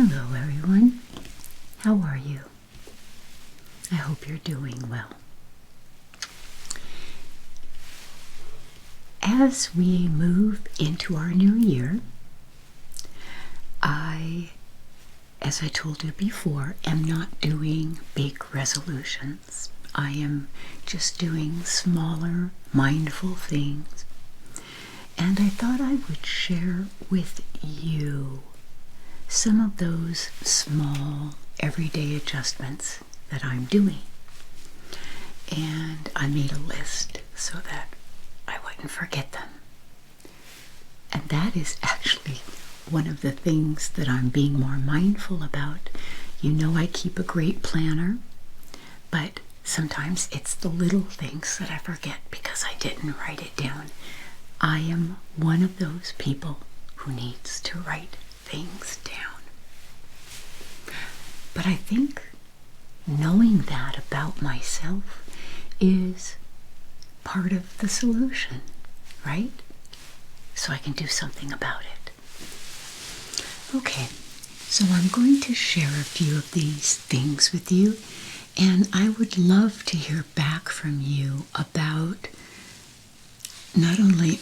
Hello everyone, how are you? I hope you're doing well. As we move into our new year, as I told you before, am not doing big resolutions. I am just doing smaller, mindful things. And I thought I would share with you some of those small, everyday adjustments that I'm doing. And I made a list so that I wouldn't forget them. And that is actually one of the things that I'm being more mindful about. You know, I keep a great planner, but sometimes it's the little things that I forget because I didn't write it down. I am one of those people who needs to write things down. But I think knowing that about myself is part of the solution, right? So I can do something about it. Okay, so I'm going to share a few of these things with you, and I would love to hear back from you about not only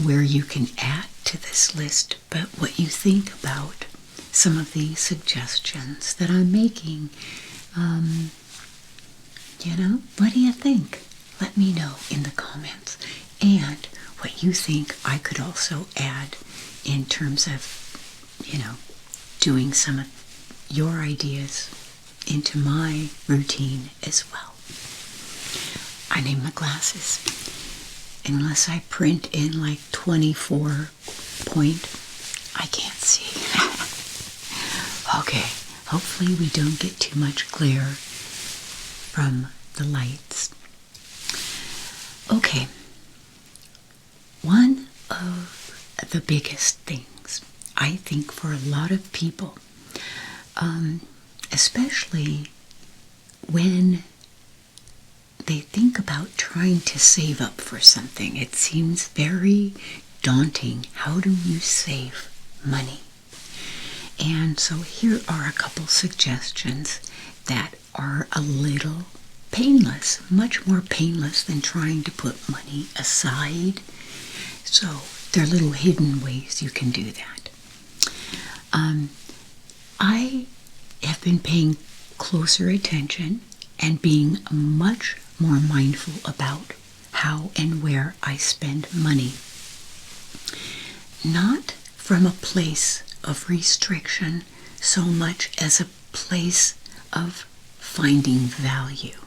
where you can add to this list, but what you think about some of these suggestions that I'm making. What do you think? Let me know in the comments. And what you think I could also add in terms of, doing some of your ideas into my routine as well. I need my glasses. Unless I print in like 24 point, I can't see. Okay, hopefully we don't get too much glare from the lights. Okay, one of the biggest things I think for a lot of people, especially when they think about trying to save up for something, it seems very daunting. How do you save money? And so here are a couple suggestions that are a little painless, much more painless than trying to put money aside. So there are little hidden ways you can do that. I have been paying closer attention and being much more mindful about how and where I spend money. Not from a place of restriction so much as a place of finding value.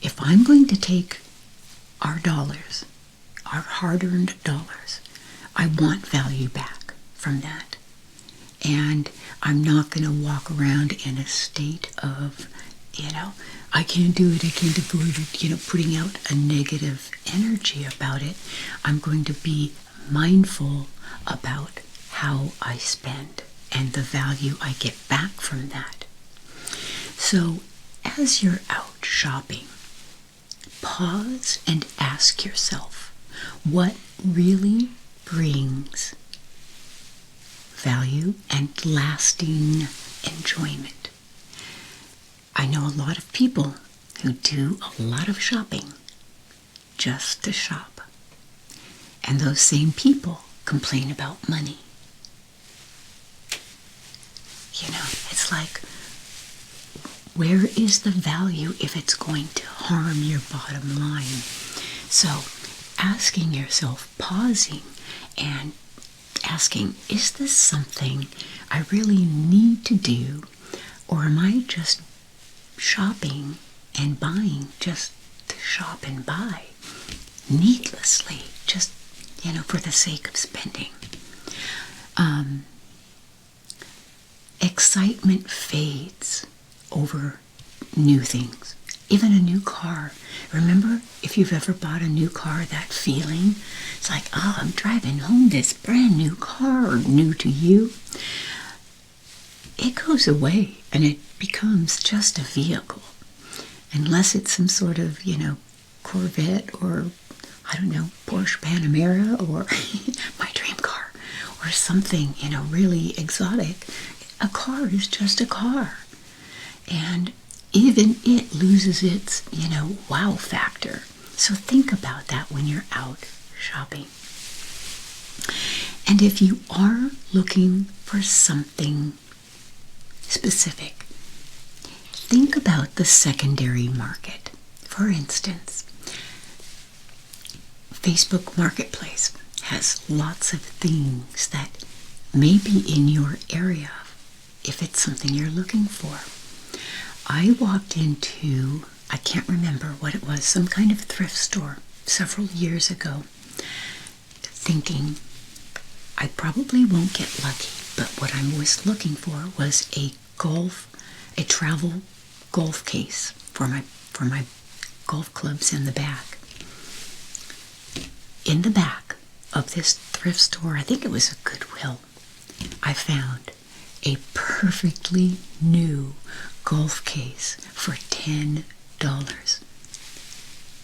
If I'm going to take our dollars, our hard-earned dollars, I want value back from that. And I'm not going to walk around in a state of, I can't do it, I can't afford it, putting out a negative energy about it. I'm going to be mindful about how I spend and the value I get back from that. So as you're out shopping, pause and ask yourself, what really brings value and lasting enjoyment? I know a lot of people who do a lot of shopping just to shop. And those same people complain about money. It's like, where is the value if it's going to harm your bottom line? So asking yourself, pausing and asking, is this something I really need to do, or am I just shopping and buying just to shop and buy needlessly, just for the sake of spending? Excitement fades over new things, even a new car. Remember, if you've ever bought a new car, that feeling, it's like, I'm driving home this brand new car, new to you. It goes away and it becomes just a vehicle, unless it's some sort of, Corvette or, Porsche Panamera or my dream car or something, really exotic. a car is just a car. And even it loses its, wow factor. So think about that when you're out shopping. And if you are looking for something specific, think about the secondary market. For instance, Facebook Marketplace has lots of things that may be in your area if it's something you're looking for. I walked into, I can't remember what it was, some kind of thrift store several years ago, thinking I probably won't get lucky, but what I was looking for was a travel golf case for my golf clubs in the back. In the back of this thrift store, I think it was a Goodwill, I found a perfectly new golf case for $10.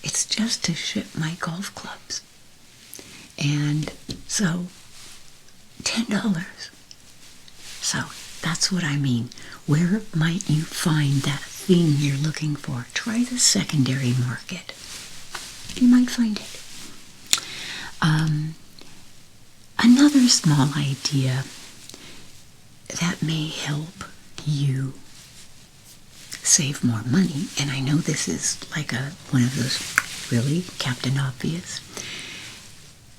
It's just to ship my golf clubs. And so, $10. So, that's what I mean. Where might you find that thing you're looking for? Try the secondary market. You might find it. Another small idea that may help you save more money, and I know this is like one of those really Captain Obvious,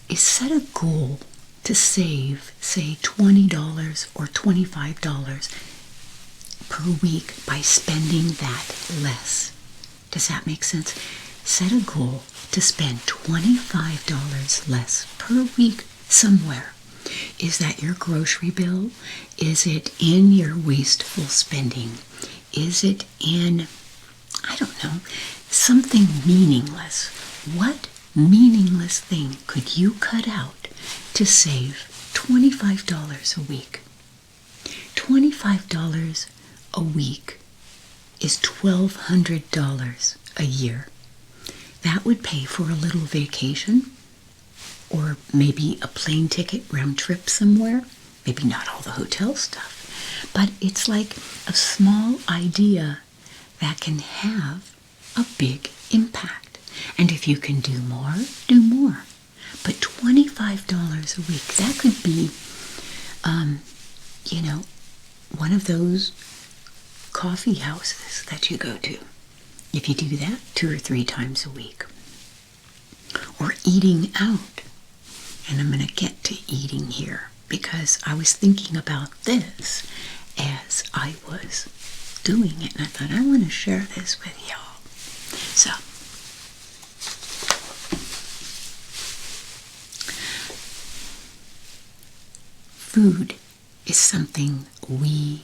is set a goal to save, say, $20 or $25 per week by spending that less. Does that make sense? Set a goal to spend $25 less per week somewhere. Is that your grocery bill? Is it in your wasteful spending? Is it in, I don't know, something meaningless? What meaningless thing could you cut out to save $25 a week? $25 a week is $1,200 a year. That would pay for a little vacation, or maybe a plane ticket round trip somewhere. Maybe not all the hotel stuff. But it's like a small idea that can have a big impact. And if you can do more, do more. But $25 a week, that could be, one of those coffee houses that you go to. If you do that 2 or 3 times a week. Or eating out. And I'm going to get to eating here, because I was thinking about this as I was doing it, and I thought I want to share this with y'all. So, food is something we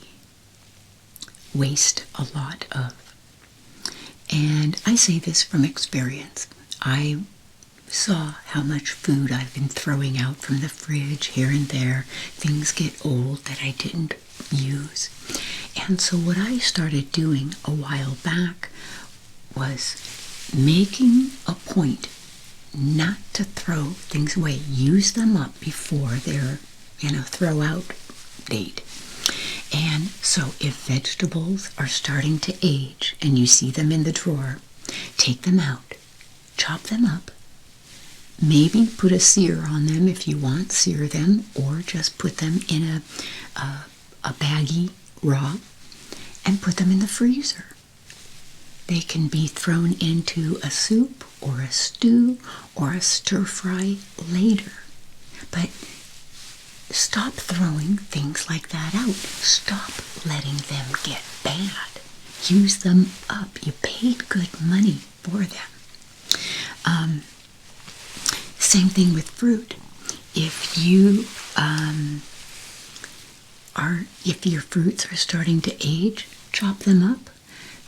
waste a lot of. And I say this from experience. I saw how much food I've been throwing out from the fridge here and there. Things get old that I didn't use. And so what I started doing a while back was making a point not to throw things away. Use them up before they're, throw out date. And so if vegetables are starting to age and you see them in the drawer, take them out, chop them up, maybe put a sear on them if you want, sear them, or just put them in a baggie raw and put them in the freezer. They can be thrown into a soup or a stew or a stir fry later. But stop throwing things like that out. Stop letting them get bad. Use them up. You paid good money for them. Same thing with fruit. If your fruits are starting to age, chop them up.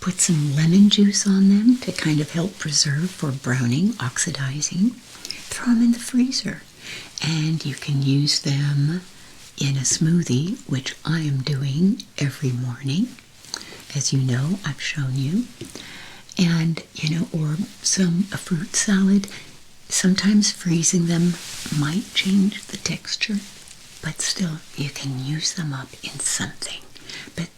Put some lemon juice on them to kind of help preserve for browning, oxidizing. Throw them in the freezer. And you can use them in a smoothie, which I am doing every morning. As you know, I've shown you. And, or a fruit salad. Sometimes freezing them might change the texture, but still, you can use them up in something. but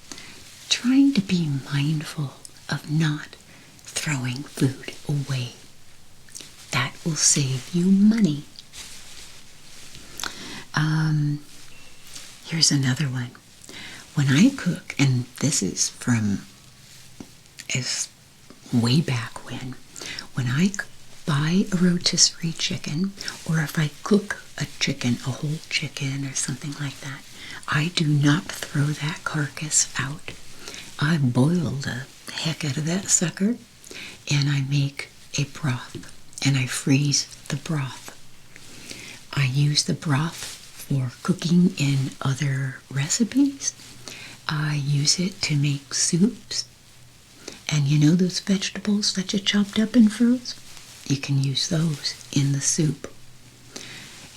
trying to be mindful of not throwing food away. That will save you money. Here's another one. When I cook, and this is from as way back when I buy a rotisserie chicken, or if I cook a chicken, a whole chicken or something like that, I do not throw that carcass out. I boil the heck out of that sucker, and I make a broth, and I freeze the broth. I use the broth for cooking in other recipes. I use it to make soups. And you know those vegetables that you chopped up and froze? You can use those in the soup.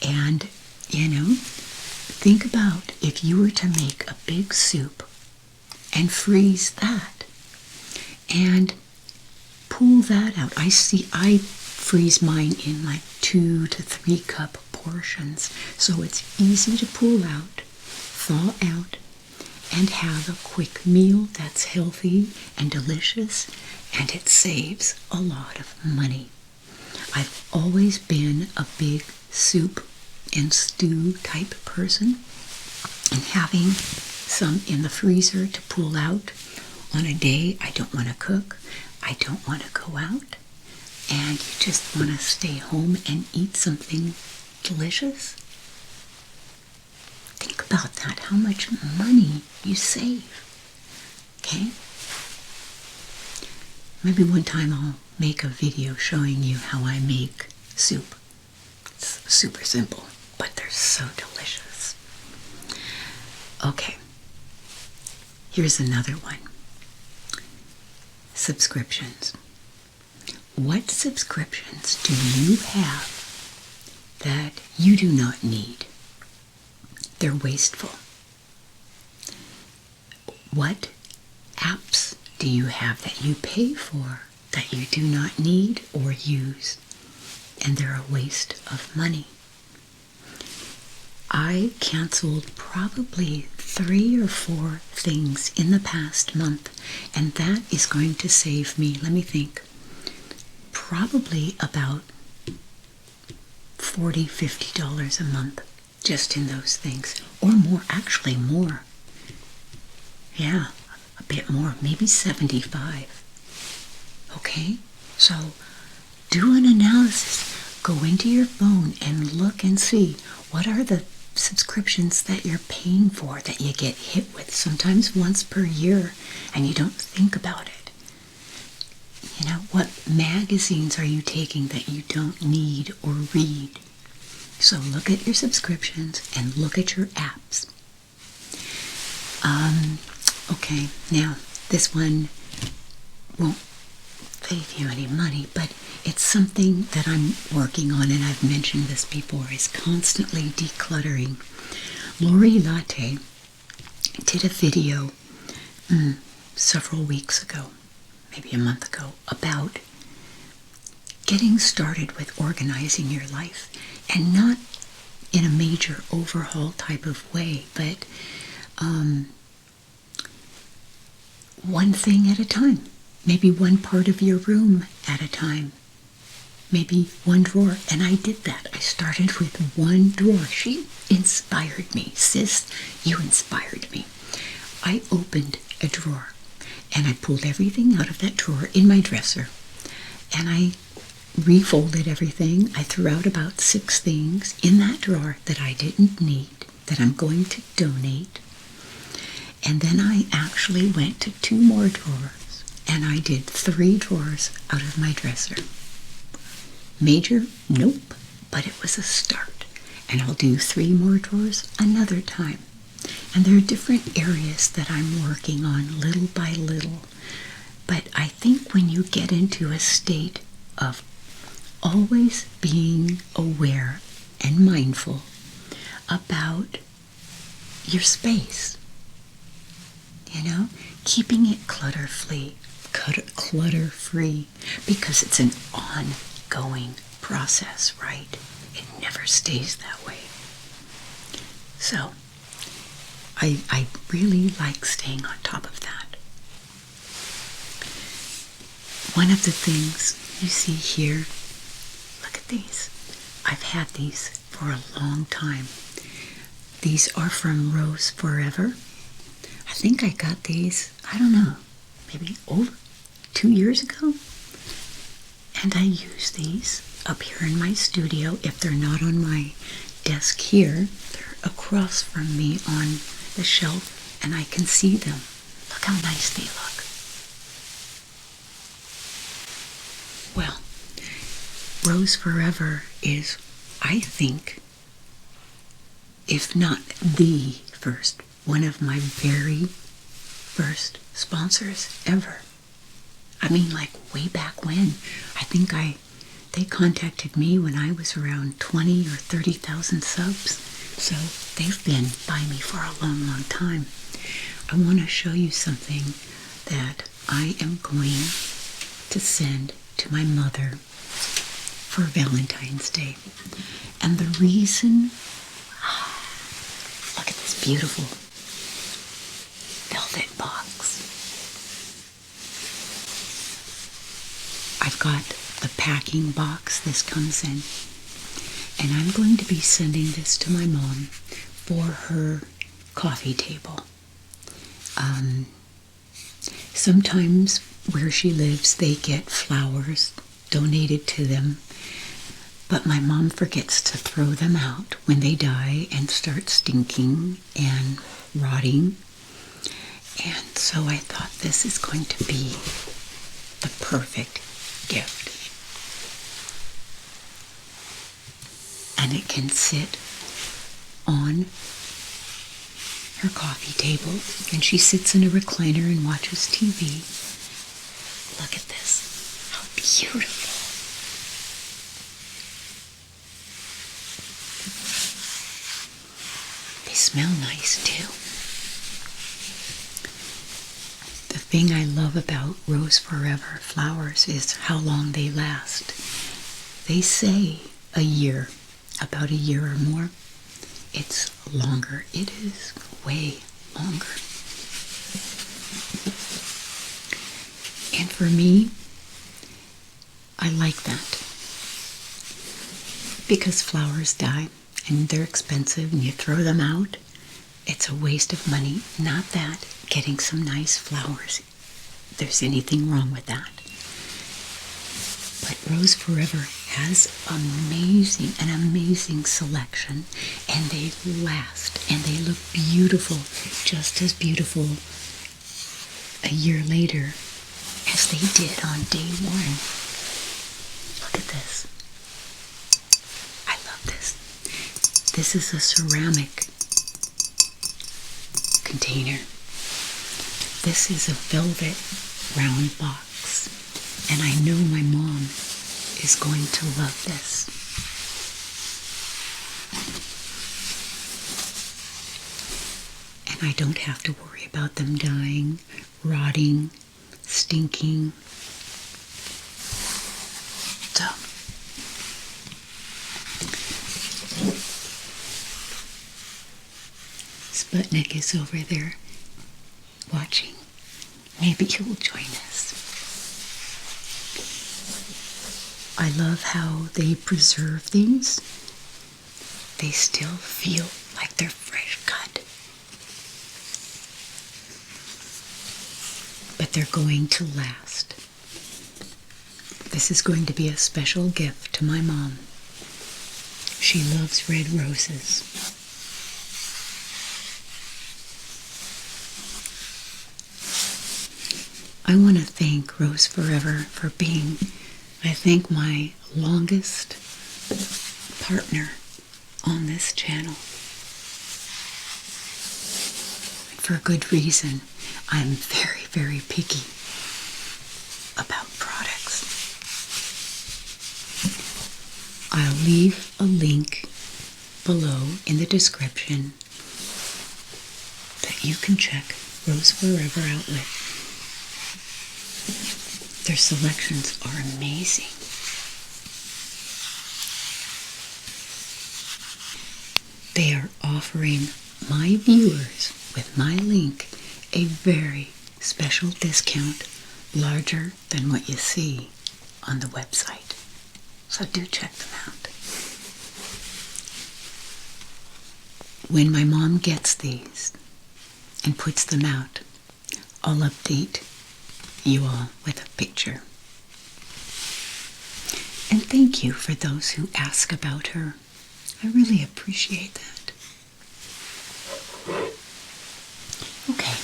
And, think about if you were to make a big soup and freeze that and pull that out. I freeze mine in like 2 to 3 cup portions, so it's easy to pull out, thaw out, and have a quick meal that's healthy and delicious, and it saves a lot of money. I've always been a big soup and stew type person, and having some in the freezer to pull out on a day I don't want to cook, I don't want to go out, and you just want to stay home and eat something delicious. Think about that, how much money you save. Okay? Maybe one time I'll make a video showing you how I make soup. It's super simple, but they're so delicious. Okay, here's another one. Subscriptions. What subscriptions do you have that you do not need? They're wasteful. What apps do you have that you pay for that you do not need or use, and they're a waste of money? I canceled probably 3 or 4 things in the past month, and that is going to save me, let me think, probably about $40, $50 a month just in those things, or more, actually more. Yeah, a bit more, maybe 75. Okay, so do an analysis. Go into your phone and look and see what are the subscriptions that you're paying for that you get hit with sometimes once per year and you don't think about it. What magazines are you taking that you don't need or read? So look at your subscriptions and look at your apps. Okay, now this one won't save you any money, but it's something that I'm working on, and I've mentioned this before, is constantly decluttering. Lori Latte did a video several weeks ago, maybe a month ago, about getting started with organizing your life, and not in a major overhaul type of way, but one thing at a time. Maybe one part of your room at a time. Maybe one drawer. And I did that. I started with one drawer. She inspired me. Sis, you inspired me. I opened a drawer and I pulled everything out of that drawer in my dresser, and I refolded everything. I threw out about 6 things in that drawer that I didn't need, that I'm going to donate. And then I actually went to 2 more drawers, and I did 3 drawers out of my dresser. Major? Nope, but it was a start. And I'll do 3 more drawers another time. And there are different areas that I'm working on little by little. But I think when you get into a state of always being aware and mindful about your space, keeping it clutter-free, because it's an ongoing process, right? It never stays that way. So, I really like staying on top of that. One of the things you see here, look at these. I've had these for a long time. These are from Rose Forever. I think I got these, I don't know, maybe over 2 years ago. And I use these up here in my studio. If they're not on my desk here, they're across from me on the shelf, and I can see them. Look how nice they look. Well, Rose Forever is, I think, if not the first, one of my very first sponsors ever. I mean, like way back when. I think they contacted me when I was around 20 or 30,000 subs. So they've been by me for a long, long time. I want to show you something that I am going to send to my mother for Valentine's Day. And the reason, look at this beautiful velvet box. I've got the packing box this comes in, and I'm going to be sending this to my mom for her coffee table. Sometimes where she lives, they get flowers donated to them, but my mom forgets to throw them out when they die and start stinking and rotting. And so I thought this is going to be the perfect gift. And it can sit on her coffee table, and she sits in a recliner and watches TV. Look at this. How beautiful. They smell nice too. The thing I love about Rose Forever flowers is how long they last. They say a year, about a year or more. It's longer. It is way longer. And for me, I like that. Because flowers die and they're expensive and you throw them out. It's a waste of money. Not that getting some nice flowers, there's anything wrong with that. But Rose Forever has an amazing selection, and they last, and they look beautiful, just as beautiful a year later as they did on day one. Look at this. I love this. This is a ceramic container. This is a velvet round box, and I know my mom is going to love this. And I don't have to worry about them dying, rotting, stinking. So, Sputnik is over there watching. Maybe he'll join us. I love how they preserve these. They still feel like they're fresh cut. But they're going to last. This is going to be a special gift to my mom. She loves red roses. I want to thank Rose Forever for being, I think, my longest partner on this channel. For good reason. I'm very, very picky about products. I'll leave a link below in the description that you can check Rose Forever out with. Their selections are amazing. They are offering my viewers with my link, a very special discount larger than what you see on the website. So do check them out. When my mom gets these and puts them out, I'll update you all with a picture. And thank you for those who ask about her. I really appreciate that. Okay.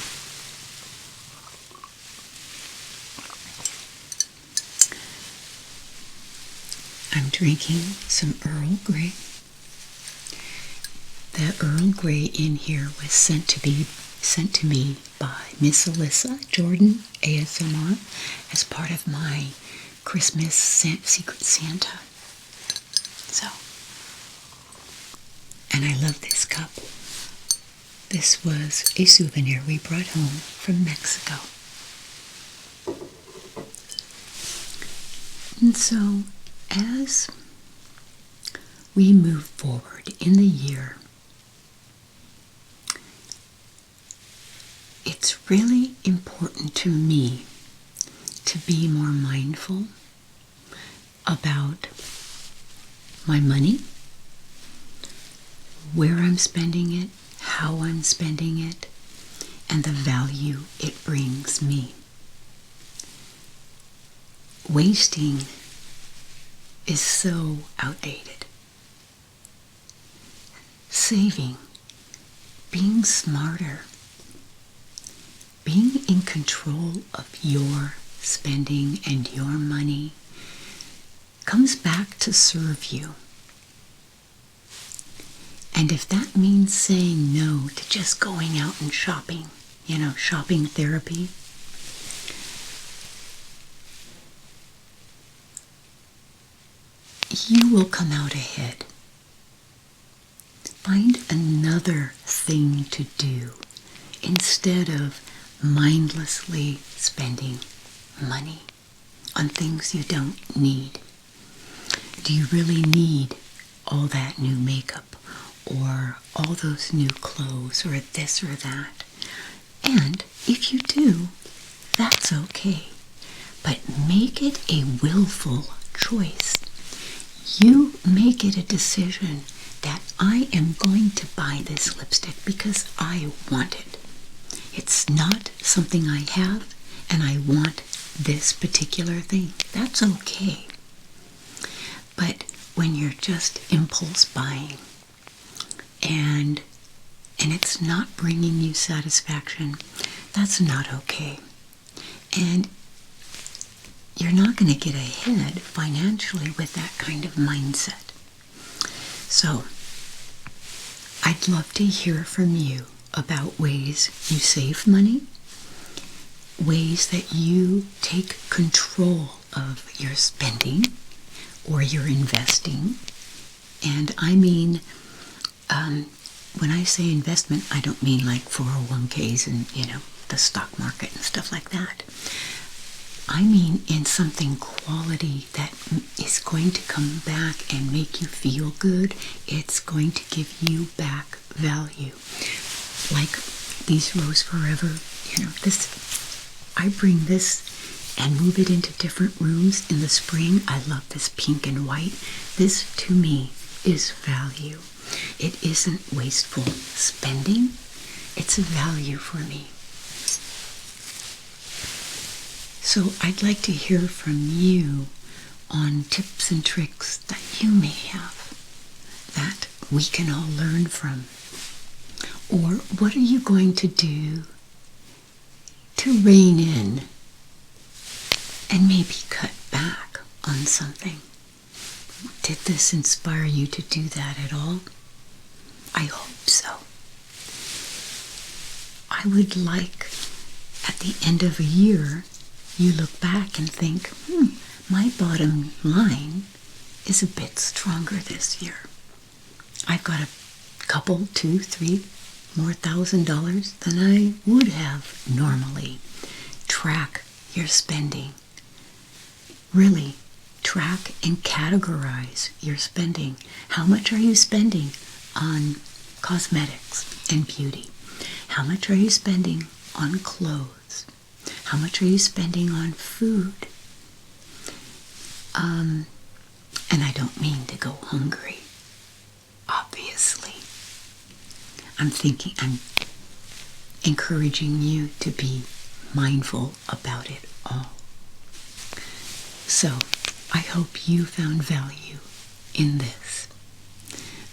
I'm drinking some Earl Grey. The Earl Grey in here was sent to me by Miss Alyssa Jordan ASMR as part of my Christmas Secret Santa. So, and I love this cup. This was a souvenir we brought home from Mexico. And so, as we move forward in the year, it's really important to me to be more mindful about my money, where I'm spending it, how I'm spending it, and the value it brings me. Wasting is so outdated. Saving, being smarter, being in control of your spending and your money comes back to serve you. And if that means saying no to just going out and shopping, shopping therapy, you will come out ahead. Find another thing to do instead of mindlessly spending money on things you don't need. Do you really need all that new makeup or all those new clothes or this or that? And if you do, that's okay. But make it a willful choice. You make it a decision that I am going to buy this lipstick because I want it. It's not something I have and I want this particular thing. That's okay. But when you're just impulse buying and it's not bringing you satisfaction, that's not okay. And you're not going to get ahead financially with that kind of mindset. So, I'd love to hear from you about ways you save money, ways that you take control of your spending or your investing. And I mean, when I say investment, I don't mean like 401ks and, the stock market and stuff like that. I mean in something quality that is going to come back and make you feel good. It's going to give you back value. Like these Rose Forever, I bring this and move it into different rooms in the spring. I love this pink and white. This, to me, is value. It isn't wasteful spending. It's a value for me. So I'd like to hear from you on tips and tricks that you may have that we can all learn from. Or what are you going to do to rein in and maybe cut back on something? Did this inspire you to do that at all? I hope so. I would like, at the end of a year, you look back and think, my bottom line is a bit stronger this year. I've got a couple, $2,000, $3,000 more than I would have normally. Track your spending. Really, track and categorize your spending. How much are you spending on cosmetics and beauty? How much are you spending on clothes? How much are you spending on food? And I don't mean to go hungry, obviously. I'm encouraging you to be mindful about it all. So, I hope you found value in this.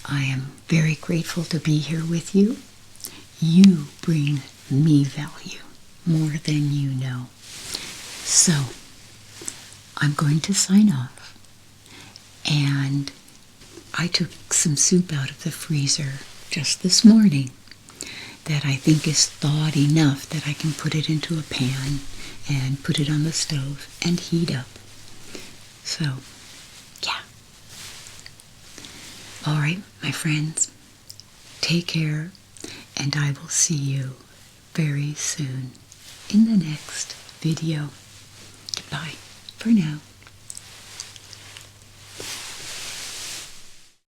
I am very grateful to be here with you. You bring me value more than you know. So, I'm going to sign off. And I took some soup out of the freezer just this morning that I think is thawed enough that I can put it into a pan and put it on the stove and heat up. So, yeah. All right, my friends, take care, and I will see you very soon in the next video. Goodbye for now.